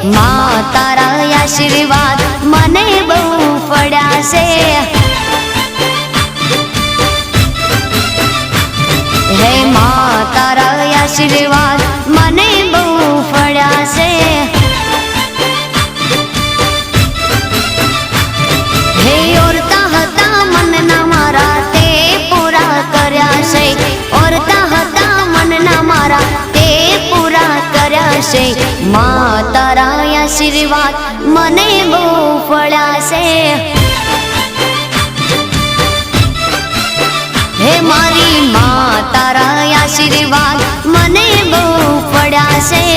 मां तारा आशीर्वाद मने बहु पड्या छे। हे मां तारा आशीर्वाद मने बहु पड्या छे। हे ओरता हता मनना मारा ते पूरा कर्या छे। ओरता हता मनना मारा ते पूरा कर्या छे। मां तारा आशीर्वाद मने बहु पड्या छे। हे मारी मां तारा आशीर्वाद मने बहु पड्या छे।